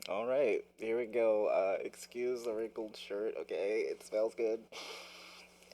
All right, here we go. Excuse the wrinkled shirt, okay? It smells good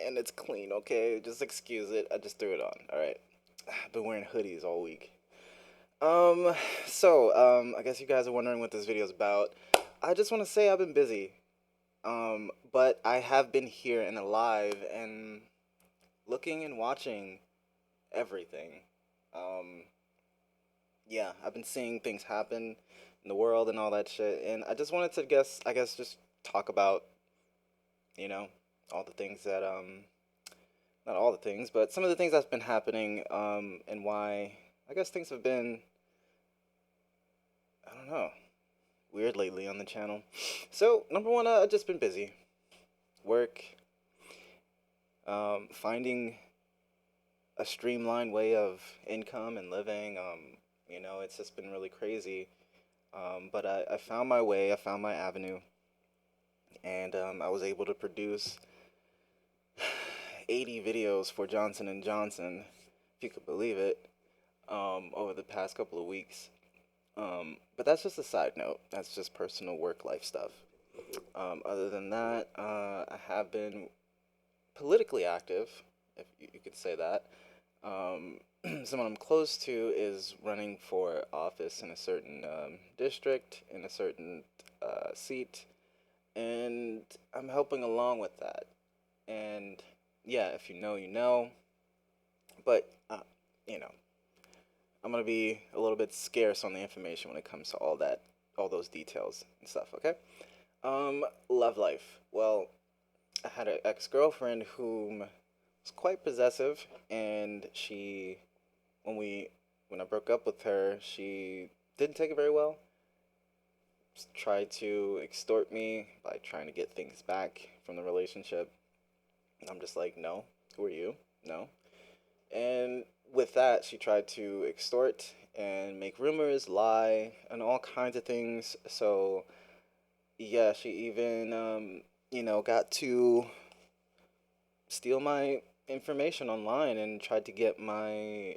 and it's clean, okay? Just excuse it. I just threw it on. All right. I've been wearing hoodies all week. Um, I guess you guys are wondering what this video is about. I just want to say I've been busy. But I have been here and alive and looking and watching everything. Um, yeah, I've been seeing things happen in the world and all that shit, and I just wanted to I guess just talk about, you know, all the things that not all the things, but some of the things that's been happening and why I guess things have been, I don't know, weird lately on the channel. So, number one, I've just been busy. Work, finding a streamlined way of income and living. It's just been really crazy. But I found my way, I found my avenue, and I was able to produce 80 videos for Johnson and Johnson, if you could believe it, over the past couple of weeks. But that's just a side note. That's just personal work life stuff. Other than that, I have been politically active, if you could say that. Someone I'm close to is running for office in a certain district, in a certain seat, and I'm helping along with that. And yeah, if you know, you know. But you know, I'm gonna be a little bit scarce on the information when it comes to all that, all those details and stuff. Okay. Love life. Well, I had an ex-girlfriend whom was quite possessive, and when we, when I broke up with her, she didn't take it very well. Tried to extort me by trying to get things back from the relationship. And I'm just like, no. Who are you? No. And with that, she tried to extort and make rumors, lie, and all kinds of things. So, yeah, she even, got to steal my information online and tried to get my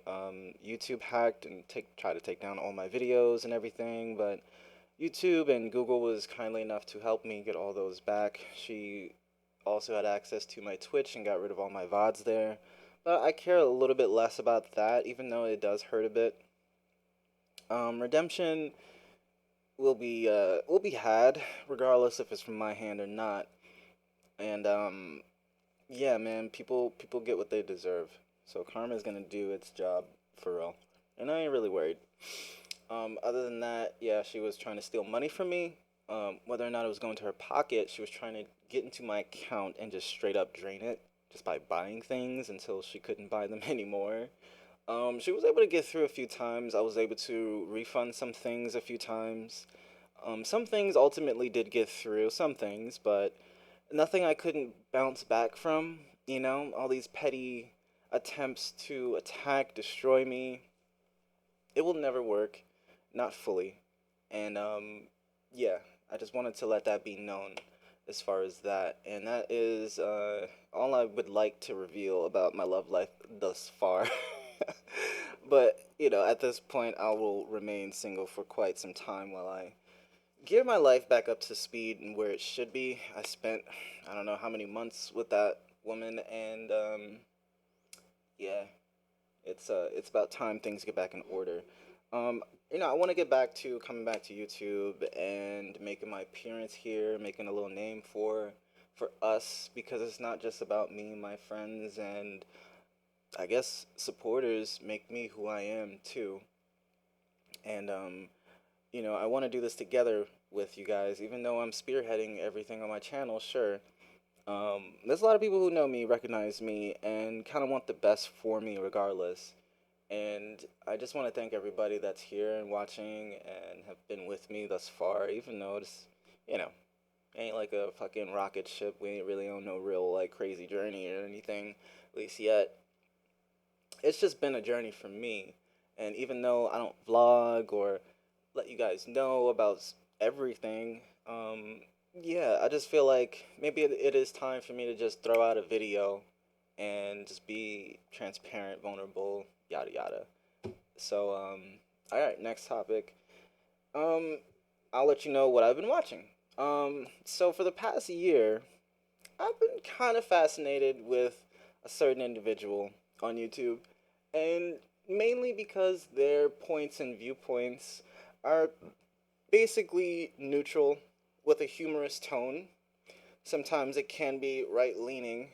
YouTube hacked and try to take down all my videos and everything. But YouTube and Google was kindly enough to help me get all those back. She also had access to my Twitch and got rid of all my VODs there. But I care a little bit less about that, even though it does hurt a bit. Redemption will be had, regardless if it's from my hand or not. And yeah, man, people get what they deserve. So karma's gonna do its job for real, and I ain't really worried. Other than that, yeah, she was trying to steal money from me. Whether or not it was going to her pocket, she was trying to get into my account and just straight up drain it just by buying things until she couldn't buy them anymore. She was able to get through a few times. I was able to refund some things a few times. Some things ultimately did get through, some things, but nothing I couldn't bounce back from. All these petty attempts to attack, destroy me. It will never work, not fully. And yeah, I just wanted to let that be known as far as that. And that is all I would like to reveal about my love life thus far. But, at this point, I will remain single for quite some time while I gear my life back up to speed and where it should be. I spent, I don't know how many months with that woman, and yeah, it's about time things get back in order. Um, I want to get back to coming back to YouTube and making my appearance here, making a little name for us, because it's not just about me and my friends and I guess supporters make me who I am too. And I want to do this together with you guys, even though I'm spearheading everything on my channel. Sure, there's a lot of people who know me, recognize me, and kind of want the best for me regardless. And I just want to thank everybody that's here and watching and have been with me thus far, even though it's, you know, ain't like a fucking rocket ship. We ain't really on no real, like, crazy journey or anything, at least yet. It's just been a journey for me. And even though I don't vlog or let you guys know about everything, yeah, I just feel like maybe it is time for me to just throw out a video and just be transparent, vulnerable, yada yada. So, all right, next topic. Um, I'll let you know what I've been watching. So for the past year, I've been kind of fascinated with a certain individual on YouTube, and mainly because their points and viewpoints are basically neutral with a humorous tone. Sometimes it can be right leaning,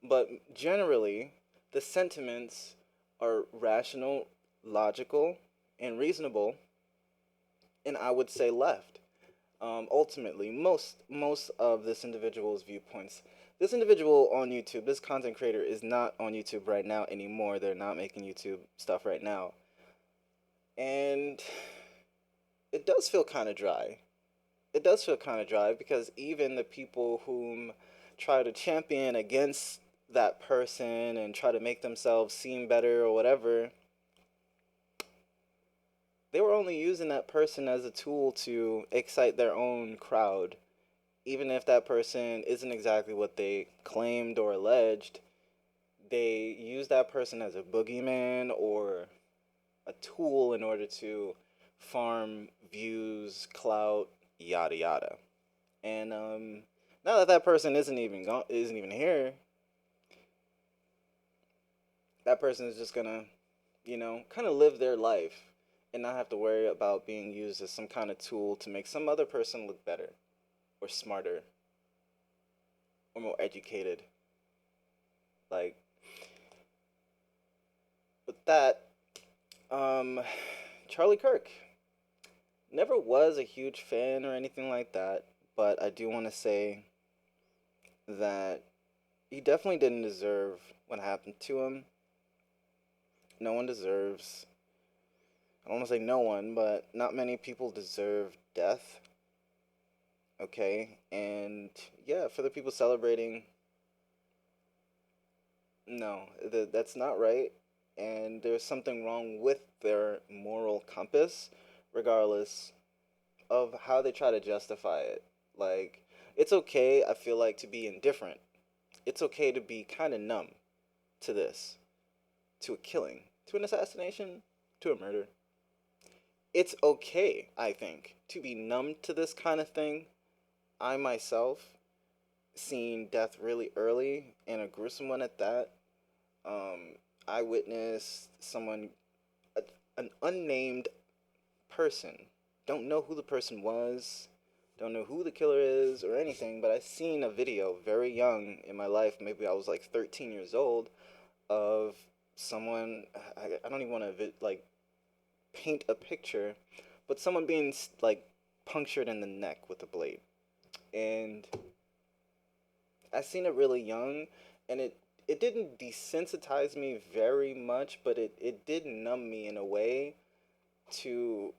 but generally, the sentiments are rational, logical, and reasonable, and I would say left. Ultimately, most of this individual's viewpoints. This individual on YouTube, this content creator, is not on YouTube right now anymore. They're not making YouTube stuff right now, and it does feel kind of dry. It does feel kind of dry because even the people whom try to champion against that person and try to make themselves seem better or whatever, they were only using that person as a tool to excite their own crowd. Even if that person isn't exactly what they claimed or alleged, they use that person as a boogeyman or a tool in order to farm views, clout, yada yada. And now that that person isn't even here, that person is just gonna, kind of live their life and not have to worry about being used as some kind of tool to make some other person look better or smarter or more educated. Like with that, um, Charlie Kirk never was a huge fan or anything like that, but I do want to say that he definitely didn't deserve what happened to him. No one deserves, I don't want to say no one, but not many people deserve death. Okay, and yeah, for the people celebrating, no, that's not right, and there's something wrong with their moral compass, regardless of how they try to justify it. Like, it's okay, I feel like, to be indifferent. It's okay to be kind of numb to this, to a killing, to an assassination, to a murder. It's okay, I think, to be numb to this kind of thing. I myself seen death really early and a gruesome one at that. Um, I witnessed a, an unnamed person. Don't know who the person was, don't know who the killer is or anything, but I seen a video very young in my life. Maybe I was like 13 years old of someone. I don't even want to like paint a picture, but someone being like punctured in the neck with a blade, and I seen it really young, and it didn't desensitize me very much, but it did numb me in a way to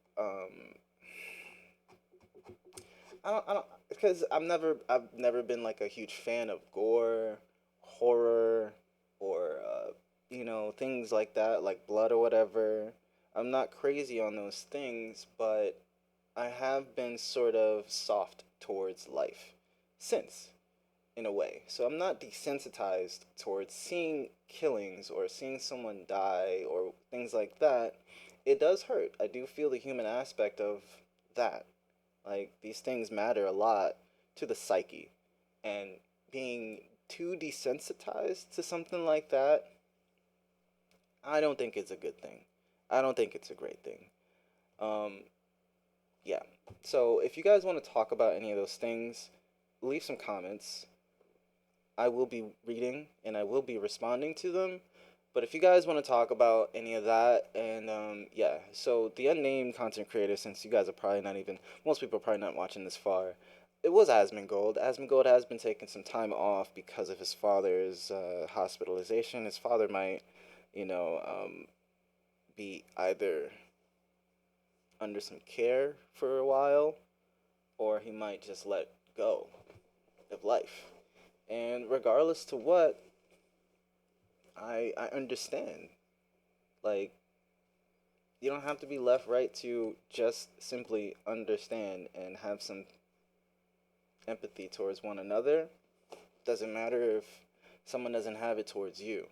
I don't because I've never been like a huge fan of gore, horror, or things like that, like blood or whatever. I'm not crazy on those things, but I have been sort of soft towards life since, in a way. So I'm not desensitized towards seeing killings or seeing someone die or things like that. It does hurt. I do feel the human aspect of that. Like, these things matter a lot to the psyche. And being too desensitized to something like that, I don't think it's a good thing. I don't think it's a great thing. Um, yeah. So if you guys want to talk about any of those things, leave some comments. I will be reading and I will be responding to them. But if you guys want to talk about any of that, and yeah, so the unnamed content creator, since you guys are probably not even, most people are probably not watching this far, it was Asmongold. Asmongold has been taking some time off because of his father's hospitalization. His father might, you know, be either under some care for a while, or he might just let go of life. And regardless to what, I understand. Like, you don't have to be left right to just simply understand and have some empathy towards one another. Doesn't matter if someone doesn't have it towards you.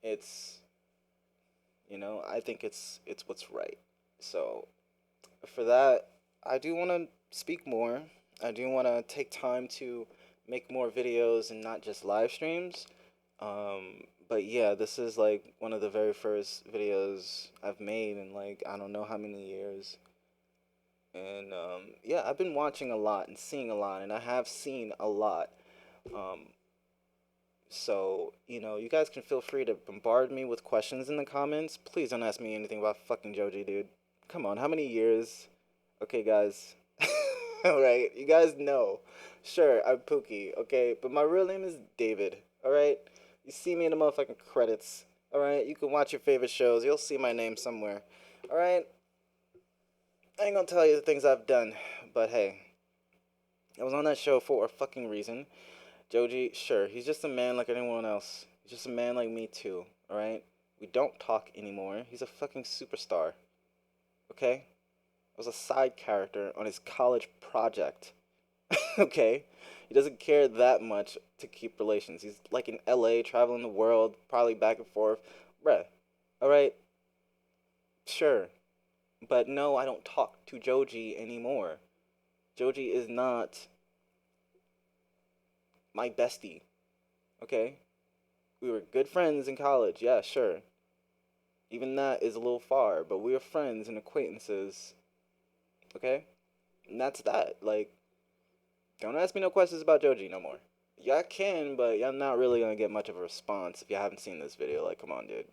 It's I think it's what's right. So for that, I do want to speak more. I do want to take time to make more videos and not just live streams. But yeah, this is like one of the very first videos I've made in like I don't know how many years. And yeah, I've been watching a lot and seeing a lot, and I have seen a lot. Um, so, you guys can feel free to bombard me with questions in the comments. Please don't ask me anything about fucking Joji, dude. Come on, how many years? Okay, guys. Alright, you guys know. Sure, I'm Pookie, okay? But my real name is David, alright? You see me in the motherfucking credits, alright? You can watch your favorite shows. You'll see my name somewhere, alright? I ain't gonna tell you the things I've done, but hey, I was on that show for a fucking reason. Joji, sure, he's just a man like anyone else. He's just a man like me too, alright? We don't talk anymore. He's a fucking superstar, okay? I was a side character on his college project, okay? He doesn't care that much to keep relations. He's like in LA, traveling the world, probably back and forth. Bruh, alright? Sure. But no, I don't talk to Joji anymore. Joji is not my bestie, okay? We were good friends in college, yeah, sure. Even that is a little far, but we were friends and acquaintances, okay? And that's that. Like, don't ask me no questions about Joji no more. Y'all can, but y'all not really gonna get much of a response if you haven't seen this video. Like, come on, dude.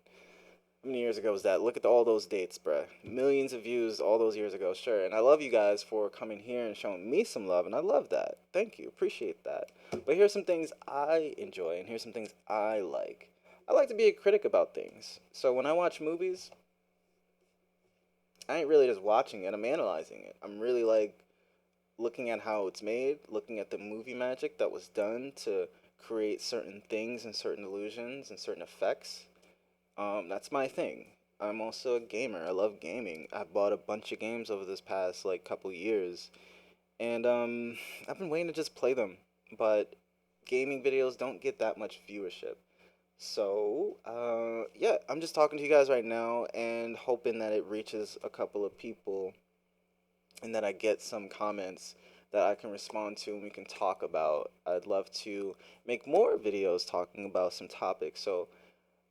How many years ago was that? Look at all those dates, bruh. Millions of views all those years ago, sure. And I love you guys for coming here and showing me some love, and I love that. Thank you. Appreciate that. But here's some things I enjoy, and here's some things I like. I like to be a critic about things. So when I watch movies, I ain't really just watching it, I'm analyzing it. I'm really like looking at how it's made, looking at the movie magic that was done to create certain things and certain illusions and certain effects. That's my thing. I'm also a gamer. I love gaming. I bought a bunch of games over this past like couple years, and I've been waiting to just play them. But gaming videos don't get that much viewership. So, yeah, I'm just talking to you guys right now and hoping that it reaches a couple of people and that I get some comments that I can respond to and we can talk about. I'd love to make more videos talking about some topics. So,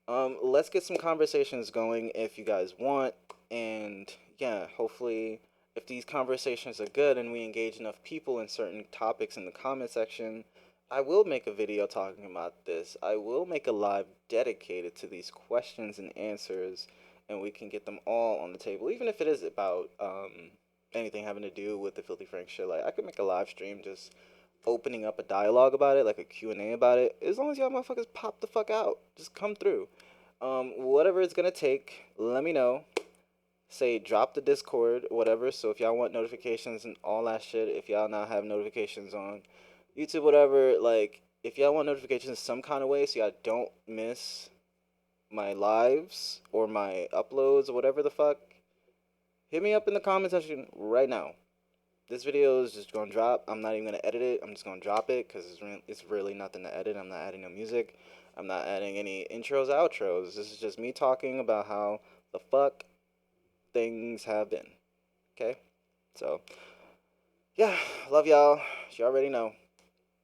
let's get some conversations going if you guys want. And yeah, hopefully, if these conversations are good and we engage enough people in certain topics in the comment section, I will make a video talking about this. I will make a live dedicated to these questions and answers, and we can get them all on the table, even if it is about anything having to do with the Filthy Frank shit. Like, I could make a live stream just opening up a dialogue about it, like a Q&A about it. As long as y'all motherfuckers pop the fuck out, just come through. Whatever it's gonna take, let me know. Say drop the Discord, whatever. So if y'all want notifications and all that shit, if y'all now have notifications on YouTube, whatever, like if y'all want notifications some kind of way so y'all don't miss my lives or my uploads or whatever the fuck, hit me up in the comment section right now. This video is just gonna drop. I'm not even gonna edit it. I'm just gonna drop it because it's really nothing to edit. I'm not adding no music. I'm not adding any intros, outros. This is just me talking about how the fuck things have been. Okay? So, yeah, love y'all. You already know.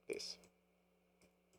Peace.